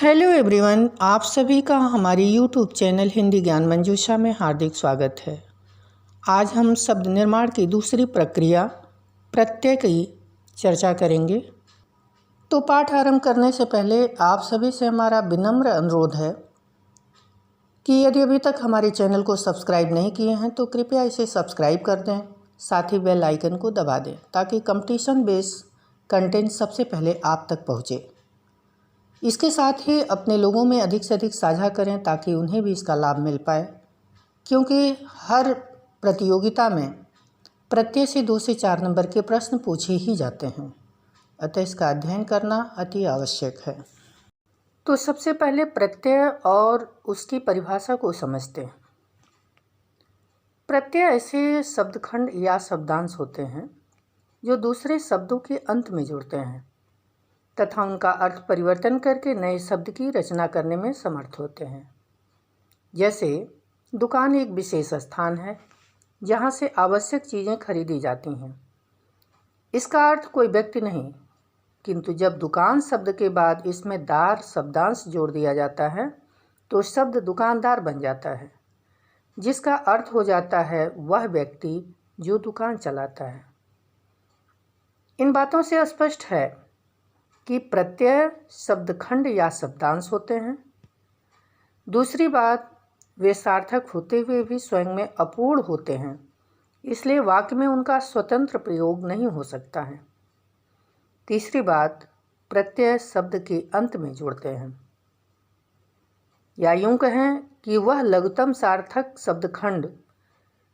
Hello everyone, आप सभी का हमारी यूट्यूब चैनल हिंदी ज्ञान मंजूषा में हार्दिक स्वागत है। आज हम शब्द निर्माण की दूसरी प्रक्रिया प्रत्यय की चर्चा करेंगे। तो पाठ आरंभ करने से पहले आप सभी से हमारा विनम्र अनुरोध है कि यदि अभी तक हमारे चैनल को सब्सक्राइब नहीं किए हैं तो कृपया इसे सब्सक्राइब कर दें, साथ ही बेल आइकन को दबा दें ताकि कंपटीशन बेस्ड कंटेंट सबसे पहले आप तक पहुँचे। इसके साथ ही अपने लोगों में अधिक से अधिक साझा करें ताकि उन्हें भी इसका लाभ मिल पाए, क्योंकि हर प्रतियोगिता में प्रत्यय से 2 से 4 नंबर के प्रश्न पूछे ही जाते हैं, अतः इसका अध्ययन करना अति आवश्यक है। तो सबसे पहले प्रत्यय और उसकी परिभाषा को समझते हैं। प्रत्यय ऐसे शब्दखंड या शब्दांश होते हैं जो दूसरे शब्दों के अंत में जुड़ते हैं तथा उनका अर्थ परिवर्तन करके नए शब्द की रचना करने में समर्थ होते हैं। जैसे दुकान एक विशेष स्थान है जहाँ से आवश्यक चीज़ें खरीदी जाती हैं। इसका अर्थ कोई व्यक्ति नहीं, किंतु जब दुकान शब्द के बाद इसमें दार शब्दांश जोड़ दिया जाता है तो शब्द दुकानदार बन जाता है, जिसका अर्थ हो जाता है वह व्यक्ति जो दुकान चलाता है। इन बातों से स्पष्ट है कि प्रत्यय शब्दखंड या शब्दांश होते हैं। दूसरी बात, वे सार्थक होते हुए भी स्वयं में अपूर्ण होते हैं, इसलिए वाक्य में उनका स्वतंत्र प्रयोग नहीं हो सकता है। तीसरी बात, प्रत्यय शब्द के अंत में जुड़ते हैं, या यूं कहें कि वह लघुतम सार्थक शब्दखंड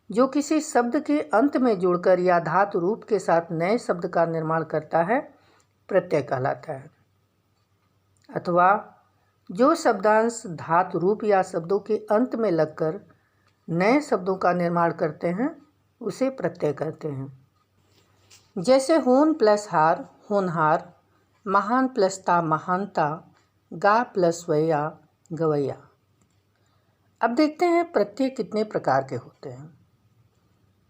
जो किसी शब्द के अंत में जुड़कर या धातु रूप के साथ नए शब्द का निर्माण करता है प्रत्यय कहलाता है, अथवा जो शब्दांश धातु रूप या शब्दों के अंत में लगकर नए शब्दों का निर्माण करते हैं उसे प्रत्यय कहते हैं। जैसे होन प्लस हार होनहार, महान प्लस ता महानता, गा प्लस वैया गवैया। अब देखते हैं प्रत्यय कितने प्रकार के होते हैं।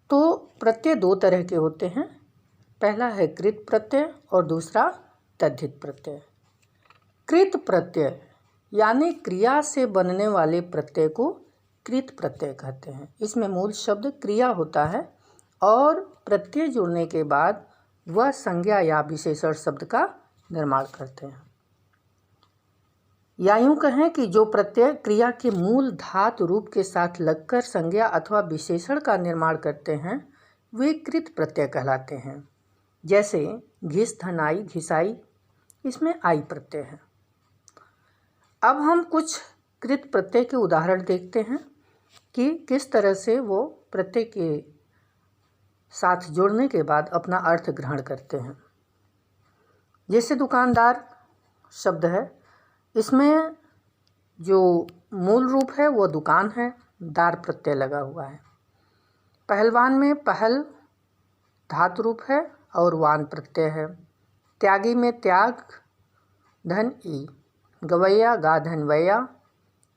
तो प्रत्यय 2 तरह के होते हैं। पहला है कृत प्रत्यय और दूसरा तद्धित प्रत्यय। कृत प्रत्यय यानी क्रिया से बनने वाले प्रत्यय को कृत प्रत्यय कहते हैं। इसमें मूल शब्द क्रिया होता है और प्रत्यय जुड़ने के बाद वह संज्ञा या विशेषण शब्द का निर्माण करते हैं। या यूं कहें कि जो प्रत्यय क्रिया के मूल धातु रूप के साथ लगकर संज्ञा अथवा विशेषण का निर्माण करते हैं वे कृत प्रत्यय कहलाते हैं। जैसे घिस धनाई घिसाई, इसमें आई प्रत्यय है। अब हम कुछ कृत प्रत्यय के उदाहरण देखते हैं कि किस तरह से वो प्रत्यय के साथ जुड़ने के बाद अपना अर्थ ग्रहण करते हैं। जैसे दुकानदार शब्द है, इसमें जो मूल रूप है वो दुकान है, दार प्रत्यय लगा हुआ है। पहलवान में पहल धातु रूप है और वान प्रत्यय है। त्यागी में त्याग धन ई, गवैया गा धन वैया,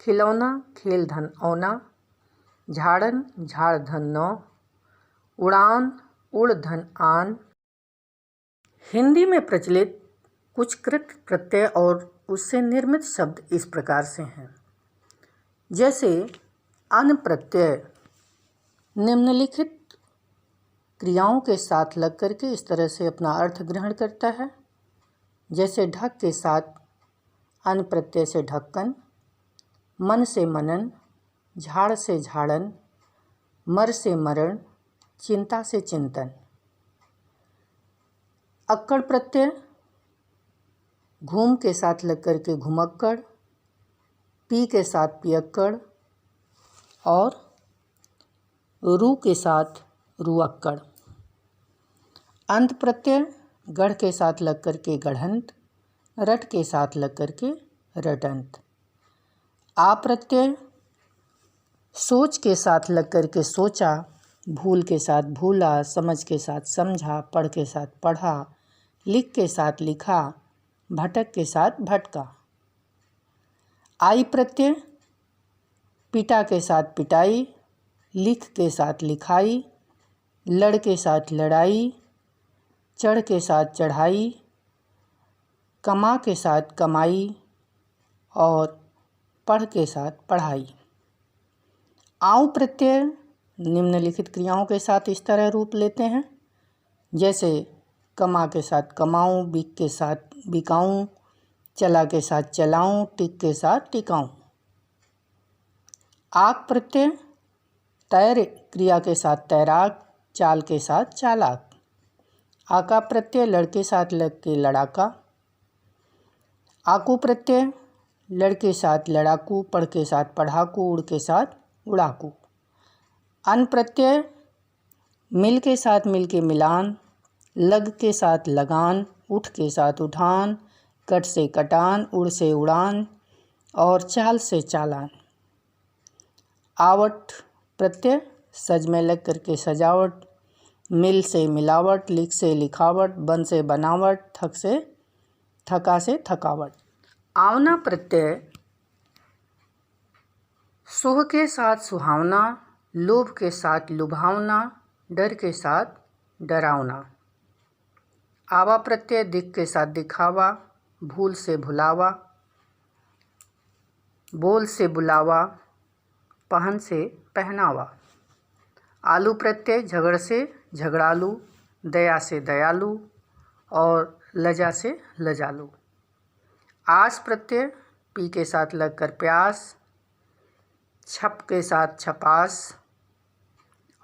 खिलौना खेल धन औना, झाड़न झाड़ धन नौ, उड़ान उड़ धन आन। हिंदी में प्रचलित कुछ कृत प्रत्यय और उससे निर्मित शब्द इस प्रकार से हैं। जैसे अन प्रत्यय निम्नलिखित क्रियाओं के साथ लग करके इस तरह से अपना अर्थ ग्रहण करता है। जैसे ढक के साथ अन प्रत्यय से ढक्कन, मन से मनन, झाड़ से झाड़न, मर से मरण, चिंता से चिंतन। अक्कड़ प्रत्यय घूम के साथ लग करके घुमक्कड़, पी के साथ पियक्कड़ और रू के साथ रुअक्कड़। अंत प्रत्यय गढ़ के साथ लग करके गढ़ंत, रट के साथ लग करके रटंत। आ प्रत्यय सोच के साथ लग करके सोचा, भूल के साथ भूला, समझ के साथ समझा, पढ़ के साथ पढ़ा, लिख के साथ लिखा, भटक के साथ भटका। आई प्रत्यय पिटा के साथ पिटाई, लिख के साथ लिखाई, लड़ के साथ लड़ाई, चढ़ के साथ चढ़ाई, कमा के साथ कमाई, और पढ़ के साथ पढ़ाई। आऊ प्रत्यय निम्नलिखित क्रियाओं के साथ इस तरह रूप लेते हैं, जैसे कमा के साथ कमाऊं, बिक के साथ बिकाऊं, चला के साथ चलाऊं, टिक के साथ टिकाऊं। आक प्रत्यय तैर क्रिया के साथ तैराक, चाल के साथ चालाक। आका प्रत्यय लड़ के साथ लग के लड़ाका। आकू प्रत्यय लड़ के साथ लड़ाकू, पढ़ के साथ पढ़ाकू, उड़ के साथ उड़ाकू। अन प्रत्यय मिल के साथ मिल के मिलान, लग के साथ लगान, उठ के साथ उठान, कट से कटान, उड़ से उड़ान और चाल से चालान। आवट प्रत्यय सज में लग करके सजावट, मिल से मिलावट, लिख से लिखावट, बन से बनावट, थक से थका से थकावट। आवना प्रत्यय सुह के साथ सुहावना, लोभ के साथ लुभावना, डर के साथ डरावना। आवा प्रत्यय दिख के साथ दिखावा, भूल से भुलावा, बोल से बुलावा, पहन से पहनावा। आलू प्रत्यय झगड़ से झगड़ालू, दया से दयालु और लजा से लजालू। आस प्रत्यय पी के साथ लगकर प्यास, छप के साथ छपास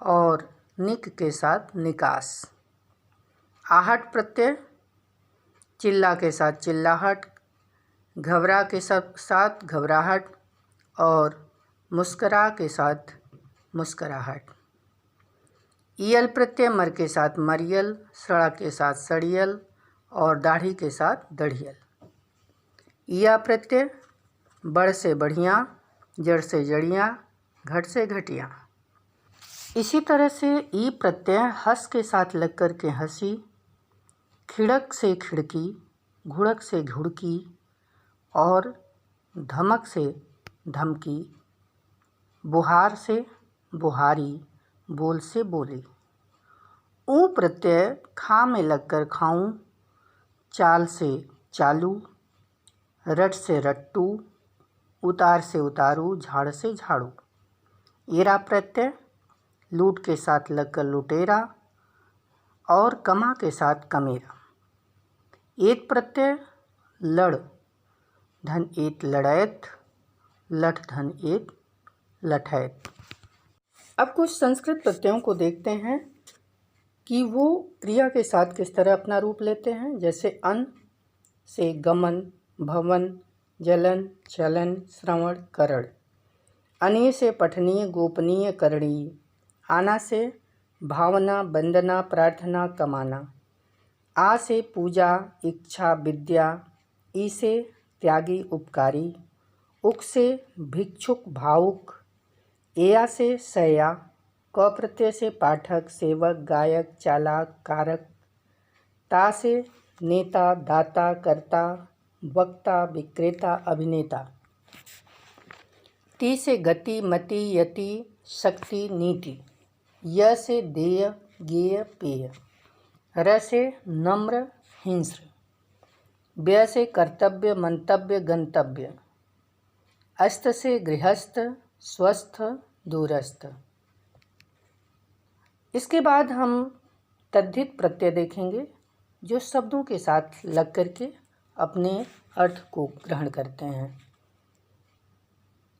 और निक के साथ निकास। आहट प्रत्यय चिल्ला के साथ चिल्लाहट, घबरा के साथ घबराहट और मुस्करा के साथ मुस्कराहट। ईयल प्रत्यय मर के साथ मरियल, सड़ा के साथ सड़ियल और दाढ़ी के साथ दढ़ियल। ईया प्रत्यय बड़ से बढ़िया, जड़ से जड़ियाँ, घट से घटिया। इसी तरह से ई प्रत्यय हंस के साथ लग कर के हंसी, खिड़क से खिड़की, घुड़क से घुड़की और धमक से धमकी, बुहार से बुहारी, बोल से बोली। ऊ प्रत्यय खा में लगकर खाऊं, चाल से चालू, रट से रट्टू, उतार से उतारू, झाड़ से झाड़ू। एरा प्रत्यय लूट के साथ लगकर लुटेरा और कमा के साथ कमेरा। एत प्रत्यय लड़ धन एत लड़ैत, लठ धन एत लठैत। अब कुछ संस्कृत प्रत्ययों को देखते हैं कि वो क्रिया के साथ किस तरह अपना रूप लेते हैं। जैसे अन से गमन, भवन, जलन, चलन, श्रवण, करण। अनीय से पठनीय, गोपनीय, करणीय। आना से भावना, वंदना, प्रार्थना, कमाना। आ से पूजा, इच्छा, विद्या। ई से त्यागी, उपकारी। उक से भिक्षुक, भावुक। एया से सया। क प्रत्यय से पाठक, सेवक, गायक, चालाक, कारक। ता से नेता, दाता, कर्ता, वक्ता, विक्रेता, अभिनेता। ती से गति, मति, यति, शक्ति, नीति। य से देय, गेय, पेय। र से नम्र, हिंस्र। व्यय से कर्तव्य, मंतव्य, गंतव्य। अस्त से गृहस्थ, स्वस्थ, दूरस्थ। इसके बाद हम तद्धित प्रत्यय देखेंगे जो शब्दों के साथ लग करके अपने अर्थ को ग्रहण करते हैं।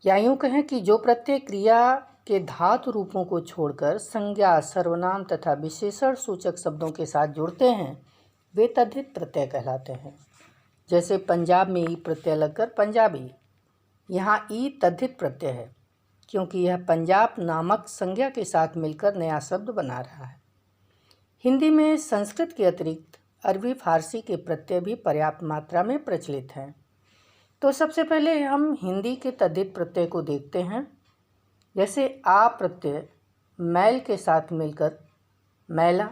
या यूँ कहें कि जो प्रत्यय क्रिया के धातु रूपों को छोड़कर संज्ञा, सर्वनाम तथा विशेषण सूचक शब्दों के साथ जुड़ते हैं वे तद्धित प्रत्यय कहलाते हैं। जैसे पंजाब में ई प्रत्यय लगकर पंजाबी। यहाँ ई तद्धित प्रत्यय है क्योंकि यह पंजाब नामक संज्ञा के साथ मिलकर नया शब्द बना रहा है। हिंदी में संस्कृत के अतिरिक्त अरबी, फारसी के प्रत्यय भी पर्याप्त मात्रा में प्रचलित हैं। तो सबसे पहले हम हिंदी के तद्धित प्रत्यय को देखते हैं। जैसे आ प्रत्यय मैल के साथ मिलकर मैला,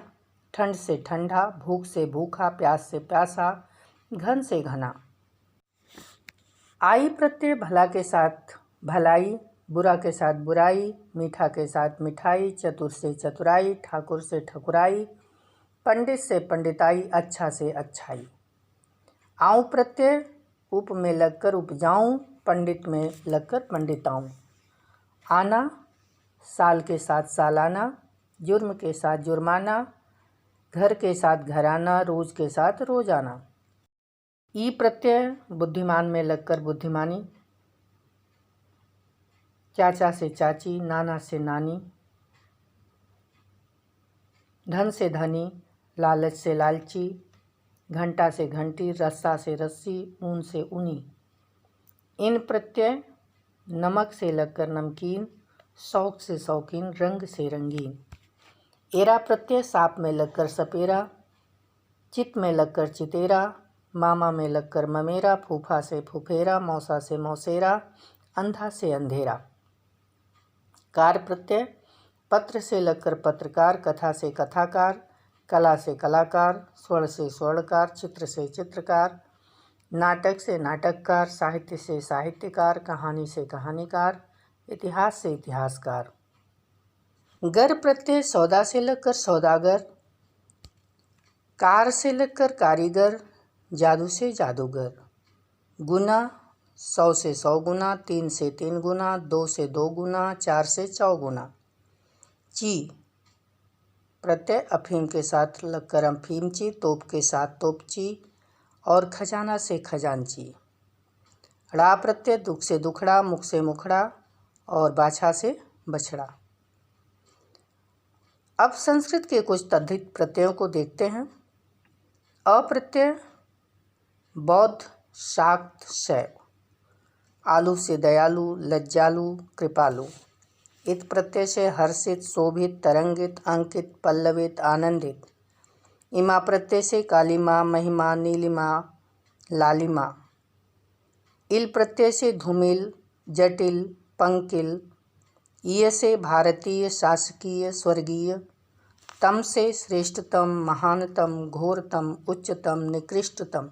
ठंड से ठंडा, भूख से भूखा, प्यास से प्यासा, घन से घना। आई प्रत्यय भला के साथ भलाई, बुरा के साथ बुराई, मीठा के साथ मिठाई, चतुर से चतुराई, ठाकुर से ठकुराई, पंडित से पंडिताई, अच्छा से अच्छाई। आऊ प्रत्यय उप में लगकर उपजाऊं, पंडित में लगकर पंडिताऊं। आना साल के साथ सालाना, जुर्म के साथ जुर्माना, घर के साथ घराना, रोज के साथ रोजाना। ई प्रत्यय बुद्धिमान में लगकर बुद्धिमानी, चाचा से चाची, नाना से नानी, धन से धनी, लालच से लालची, घंटा से घंटी, रस्सा से रस्सी, ऊन से ऊनी। इन प्रत्यय नमक से लगकर नमकीन, शौक से शौकीन, रंग से रंगीन। एरा प्रत्यय साप में लगकर सपेरा, चित में लगकर चितेरा, मामा में लगकर ममेरा, फूफा से फुफेरा, मौसा से मौसेरा, अंधा से अंधेरा। कार प्रत्यय पत्र से लगकर पत्रकार, कथा से कथाकार, कला से कलाकार, स्वर्ण से स्वर्णकार, चित्र से चित्रकार, नाटक से नाटककार, साहित्य से साहित्यकार, कहानी से कहानीकार, इतिहास से इतिहासकार। गर प्रत्यय सौदा से लगकर सौदागर, कार से लगकर कारीगर, जादू से जादूगर। गुना 100 से 100 गुना, 3 से 3 गुना, 2 से 2 गुना, 4 से 4 गुना। ची प्रत्यय अफीम के साथ लगकर अफीमची, तोप के साथ तोपची और खजाना से खजानची। ड़ा प्रत्यय दुख से दुखड़ा, मुख से मुखड़ा और बाछा से बछड़ा। अब संस्कृत के कुछ तद्धित प्रत्ययों को देखते हैं। अप्रत्यय बौद्ध, शाक्त, शैव। आलू से दयालु, लज्जालु, कृपालु। इत प्रत्यय से हर्षित, शोभित, तरंगित, अंकित, पल्लवित, आनंदित। इमा प्रत्यय से कालीमा, महिमा, नीलिमा, लालिमा। इल प्रत्यय से धूमिल, जटिल, पंकिल। ये से भारतीय, शासकीय, स्वर्गीय। तम से श्रेष्ठतम, महानतम, घोरतम, उच्चतम, निकृष्टतम।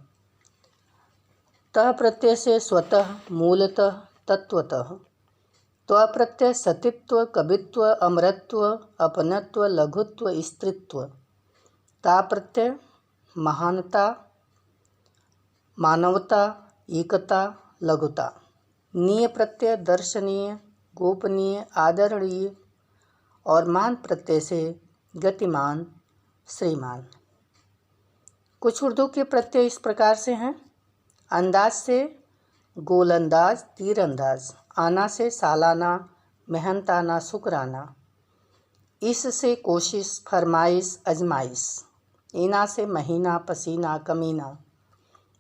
तः प्रत्यय से स्वतः, मूलतः, तत्वतः। त्व प्रत्यय सतित्व, कवित्व, अमरत्व, अपनत्व, लघुत्व, स्त्रीत्व। ता प्रत्यय महानता, मानवता, एकता, लघुता। नीय प्रत्यय दर्शनीय, गोपनीय, आदरणीय और मान प्रत्यय से गतिमान, श्रीमान। कुछ उर्दू के प्रत्यय इस प्रकार से हैं। अंदाज से गोलंदाज, तीरंदाज। आना से सालाना, मेहनताना, शुक्राना। इस से कोशिश, फरमाइश, अजमाइश। इना से महीना, पसीना, कमीना।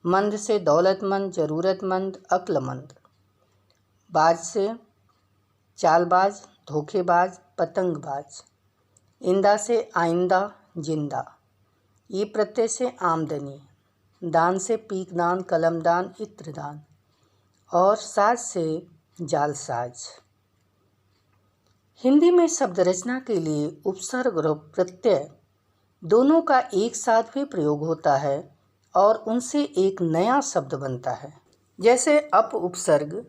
मंद से दौलतमंद, ज़रूरतमंद, अक्लमंद। बाज से चालबाज, धोखेबाज, पतंगबाज। इंदा से आइंदा, जिंदा। ये प्रत्यय से आमदनी। दान से पीकदान, कलमदान, इत्रदान। और साज से जालसाज। हिंदी में शब्द रचना के लिए उपसर्ग और प्रत्यय दोनों का एक साथ भी प्रयोग होता है और उनसे एक नया शब्द बनता है। जैसे अप उपसर्ग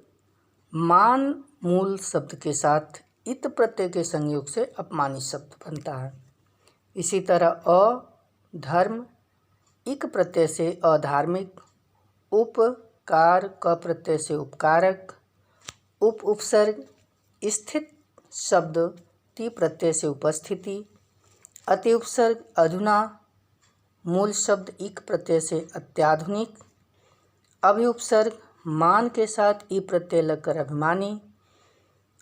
मान मूल शब्द के साथ इत प्रत्यय के संयोग से अपमानित शब्द बनता है। इसी तरह अधर्म इक प्रत्यय से अधार्मिक, उपकार क प्रत्यय से उपकारक, उप उपसर्ग स्थित शब्द ति प्रत्यय से उपस्थिति, अति उपसर्ग अधुना मूल शब्द इक प्रत्यय से अत्याधुनिक, अभि उपसर्ग मान के साथ ई प्रत्यय लगकर अभिमानी,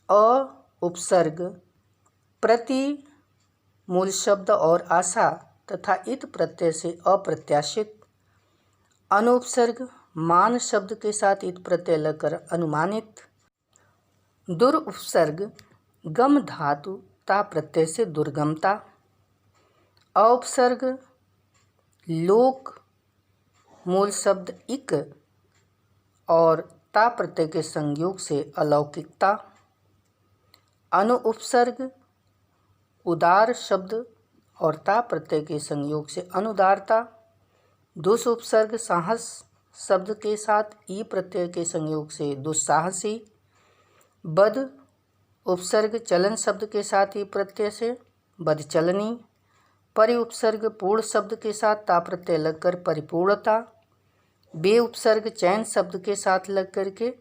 अ उपसर्ग प्रति मूल शब्द और आशा तथा इत प्रत्यय से अप्रत्याशित, अनुपसर्ग मान शब्द के साथ इत प्रत्यय लगकर अनुमानित, दुर्उपसर्ग गम धातु ता प्रत्यय से दुर्गमता, औपसर्ग लोक मूल शब्द इक और ता प्रत्यय के संयोग से अलौकिकता, अनुउपसर्ग उदार शब्द और ता प्रत्यय के संयोग से अनुदारता, दुस उपसर्ग साहस शब्द के साथ ई प्रत्यय के संयोग से दुस्साहसी, बद उपसर्ग चलन शब्द के साथ ई प्रत्यय से बदचलनी, परि उपसर्ग पूर्ण शब्द के साथ ता प्रत्यय लगकर परिपूर्णता, बे उपसर्ग चैन शब्द के साथ लग करके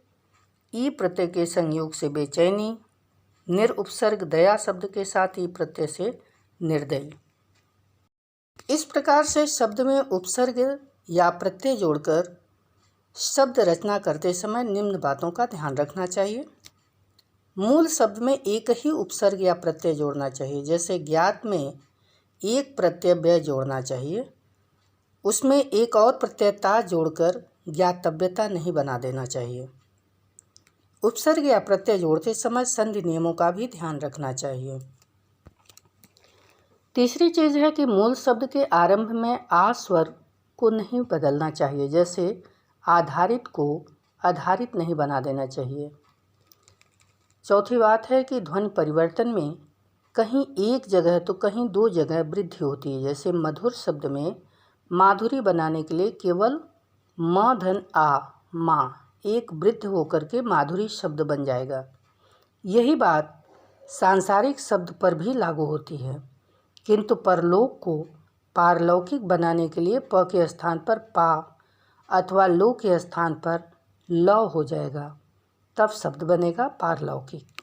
ई प्रत्यय के संयोग से बेचैनी, निर उपसर्ग दया शब्द के साथ ई प्रत्यय से निर्दयी। इस प्रकार से शब्द में उपसर्ग या प्रत्यय जोड़कर शब्द रचना करते समय निम्न बातों का ध्यान रखना चाहिए। मूल शब्द में एक ही उपसर्ग या प्रत्यय जोड़ना चाहिए। जैसे ज्ञात में एक प्रत्यय व्यय जोड़ना चाहिए, उसमें एक और प्रत्यय ता जोड़कर ज्ञातव्यता नहीं बना देना चाहिए। उपसर्ग या प्रत्यय जोड़ते समय संधि नियमों का भी ध्यान रखना चाहिए। तीसरी चीज़ है कि मूल शब्द के आरंभ में आ स्वर को नहीं बदलना चाहिए। जैसे आधारित को आधारित नहीं बना देना चाहिए। चौथी बात है कि ध्वनि परिवर्तन में कहीं एक जगह तो कहीं दो जगह वृद्धि होती है। जैसे मधुर शब्द में माधुरी बनाने के लिए केवल म धन आ माँ एक वृद्धि होकर के माधुरी शब्द बन जाएगा। यही बात सांसारिक शब्द पर भी लागू होती है, किंतु परलोक को पारलौकिक बनाने के लिए प के स्थान पर पा अथवा लो के स्थान पर ल हो जाएगा, तब शब्द बनेगा पारलौकिक।